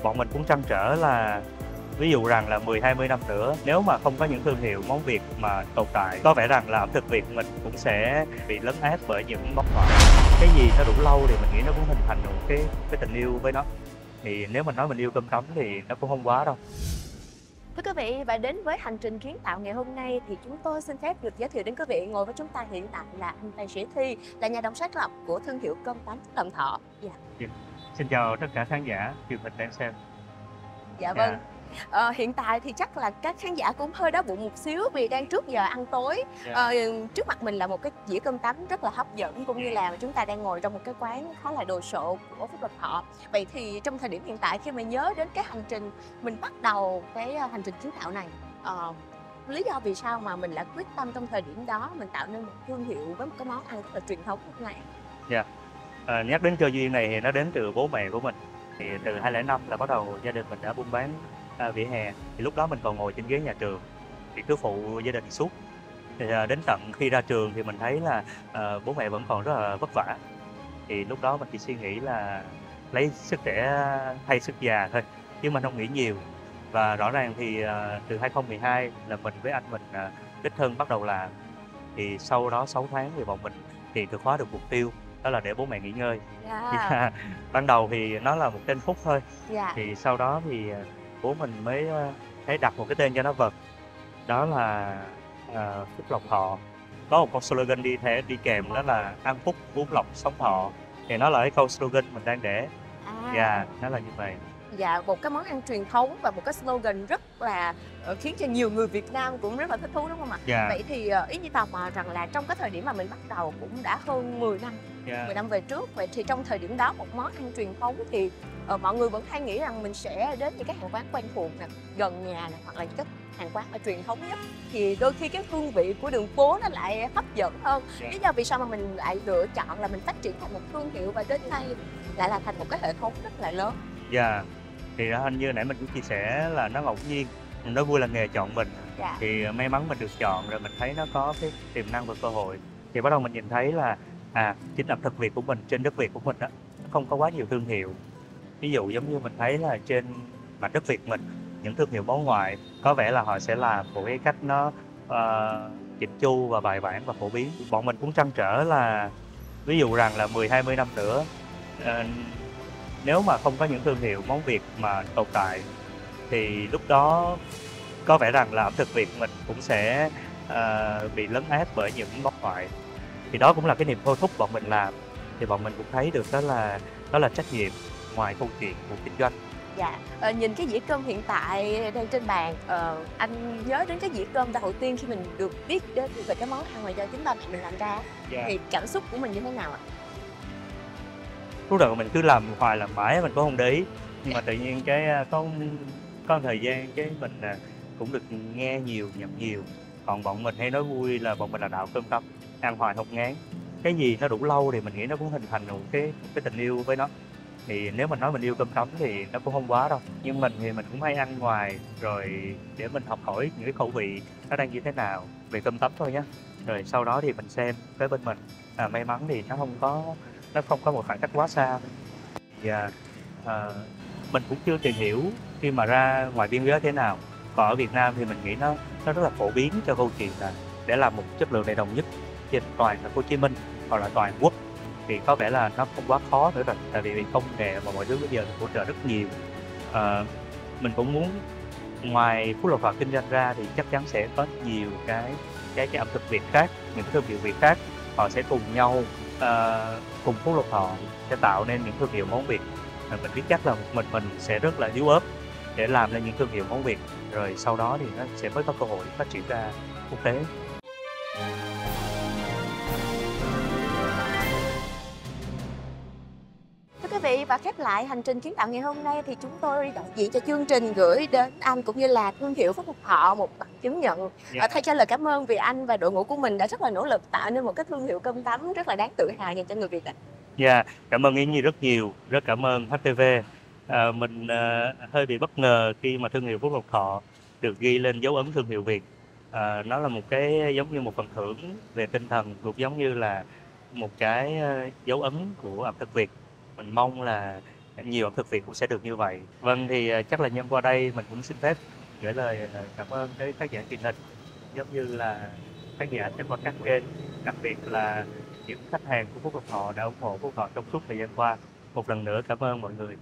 bọn mình cũng trăn trở là ví dụ rằng là 10-20 năm nữa nếu mà không có những thương hiệu món Việt mà tồn tại, có vẻ rằng là ẩm thực Việt mình cũng sẽ bị lấn át bởi những món ngoại. Cái gì nó đủ lâu thì mình nghĩ nó cũng hình thành một cái tình yêu với nó. Thì nếu mình nói mình yêu cơm tấm thì nó cũng không quá đâu. Thưa quý vị, và đến với hành trình kiến tạo ngày hôm nay thì chúng tôi xin phép được giới thiệu đến quý vị. Ngồi với chúng ta hiện tại là anh Tài Sĩ Thi, là nhà đồng sáng lập của thương hiệu cơm tấm Đồng Thọ. Xin chào tất cả khán giả truyền hình đang xem. Dạ vâng. Hiện tại thì chắc là các khán giả cũng hơi đói bụng một xíu vì đang trước giờ ăn tối. Trước mặt mình là một cái dĩa cơm tấm rất là hấp dẫn, cũng như là chúng ta đang ngồi trong một cái quán khá là đồ sộ của Phúc Lộc Thọ. Vậy thì trong thời điểm hiện tại, khi mà nhớ đến cái hành trình mình bắt đầu cái hành trình kiến tạo này, lý do vì sao mà mình lại quyết tâm trong thời điểm đó mình tạo nên một thương hiệu với một cái món ăn rất là truyền thống như thế này? Nhắc đến cơ duyên này thì nó đến từ bố mẹ của mình. Thì từ 2005 là bắt đầu gia đình mình đã buôn bán vỉa hè. Thì lúc đó mình còn ngồi trên ghế nhà trường thì cứ phụ gia đình suốt. Thì đến tận khi ra trường thì mình thấy là bố mẹ vẫn còn rất là vất vả. Thì lúc đó mình chỉ suy nghĩ là lấy sức trẻ thay sức già thôi, chứ mình không nghĩ nhiều. Và rõ ràng thì từ 2012 là mình với anh mình đích thân bắt đầu làm. Thì sau đó 6 tháng thì bọn mình hiện thực hóa được mục tiêu, đó là để bố mẹ nghỉ ngơi. Ban đầu thì nó là một tên Phúc thôi. Thì sau đó thì bố mình mới thấy đặt một cái tên cho nó vật, đó là Phúc Lộc Thọ. Có một câu slogan đi kèm, đó là ăn phúc uống lộc sống thọ. Thì nó là cái câu slogan mình đang để. Nó là như vậy. Dạ, một cái món ăn truyền thống và một cái slogan rất là khiến cho nhiều người Việt Nam cũng rất là thích thú, đúng không ạ? Vậy thì ý như tò mò rằng là trong cái thời điểm mà mình bắt đầu cũng đã hơn 10 năm, 10 năm về trước. Vậy thì trong thời điểm đó, một món ăn truyền thống thì mọi người vẫn hay nghĩ rằng mình sẽ đến những cái hàng quán quen thuộc nè, gần nhà nè, hoặc là những cái hàng quán mà truyền thống nhất. Thì đôi khi cái hương vị của đường phố nó lại hấp dẫn hơn. Lý do vì sao mà mình lại lựa chọn là mình phát triển thành một thương hiệu và đến nay lại là thành một cái hệ thống rất là lớn? Thì hình như nãy mình cũng chia sẻ là nó ngẫu nhiên, nó vui là nghề chọn mình. Thì may mắn mình được chọn, rồi mình thấy nó có cái tiềm năng và cơ hội. Thì bắt đầu mình nhìn thấy là chính ẩm thực Việt của mình, trên đất Việt của mình đó, nó không có quá nhiều thương hiệu. Ví dụ giống như mình thấy là trên mặt đất Việt mình, những thương hiệu món ngoại có vẻ là họ sẽ làm một cái cách nó chỉnh chu và bài bản và phổ biến. Bọn mình cũng trăn trở là ví dụ rằng là 10-20 năm nữa nếu mà không có những thương hiệu món Việt mà tồn tại, thì lúc đó có vẻ rằng là ẩm thực Việt mình cũng sẽ bị lấn át bởi những món ngoại. Thì đó cũng là cái niềm thôi thúc bọn mình làm. Thì bọn mình cũng thấy được đó là trách nhiệm ngoài câu chuyện của kinh doanh. Nhìn cái dĩa cơm hiện tại đang trên bàn, anh nhớ đến cái dĩa cơm đầu tiên khi mình được biết đến về cái món ăn mà do chính tay mình làm ra, thì cảm xúc của mình như thế nào ạ? Lúc đầu mình cứ làm hoài làm mãi mình cũng không để ý, nhưng mà tự nhiên cái có một thời gian cái mình cũng được nghe nhiều, nhận nhiều. Còn bọn mình hay nói vui là bọn mình là đạo cơm tấm, ăn hoài không ngán. Cái gì nó đủ lâu thì mình nghĩ nó cũng hình thành một cái tình yêu với nó. Thì nếu mình nói mình yêu cơm tấm thì nó cũng không quá đâu. Nhưng mình thì mình cũng hay ăn ngoài rồi để mình học hỏi những cái khẩu vị nó đang như thế nào về cơm tấm thôi nhé. Rồi sau đó thì mình xem với bên mình, may mắn thì nó không có một khoảng cách quá xa. Mình cũng chưa tìm hiểu khi mà ra ngoài biên giới thế nào. Còn ở Việt Nam thì mình nghĩ nó rất là phổ biến cho câu chuyện là để làm một chất lượng đầy đồng nhất trên toàn thành phố Hồ Chí Minh hoặc là toàn quốc, thì có vẻ là nó không quá khó nữa rồi. Tại vì công nghệ và mọi thứ bây giờ hỗ trợ rất nhiều. Mình cũng muốn ngoài Phúc Lộc Thọ kinh doanh ra thì chắc chắn sẽ có nhiều cái ẩm thực Việt khác, những thương hiệu Việt khác, họ sẽ cùng nhau cùng Phúc Lộc Thọ sẽ tạo nên những thương hiệu món Việt. Mình biết chắc là một mình sẽ rất là yếu ớt để làm nên những thương hiệu món Việt, rồi sau đó thì nó sẽ mới có cơ hội phát triển ra quốc tế. Thưa quý vị, và khép lại hành trình kiến tạo ngày hôm nay thì chúng tôi đại diện cho chương trình gửi đến anh cũng như là thương hiệu Phúc Lộc Thọ một bằng chứng nhận thay cho lời cảm ơn vì anh và đội ngũ của mình đã rất là nỗ lực tạo nên một cái thương hiệu cơm tấm rất là đáng tự hào dành cho người Việt. Cảm ơn Yến Nhi rất nhiều, rất cảm ơn HTV. Mình hơi bị bất ngờ khi mà thương hiệu Phúc Lộc Thọ được ghi lên dấu ấn thương hiệu Việt. Nó là một cái giống như một phần thưởng về tinh thần, cũng giống như là một cái dấu ấn của ẩm thực Việt. Mình mong là nhiều ẩm thực Việt cũng sẽ được như vậy. Vâng, thì chắc là nhân qua đây mình cũng xin phép gửi lời cảm ơn tới khán giả truyền hình, giống như là khán giả trên qua các kênh, đặc biệt là những khách hàng của Phú Lộc Thọ đã ủng hộ Phú Lộc Thọ trong suốt thời gian qua. Một lần nữa cảm ơn mọi người.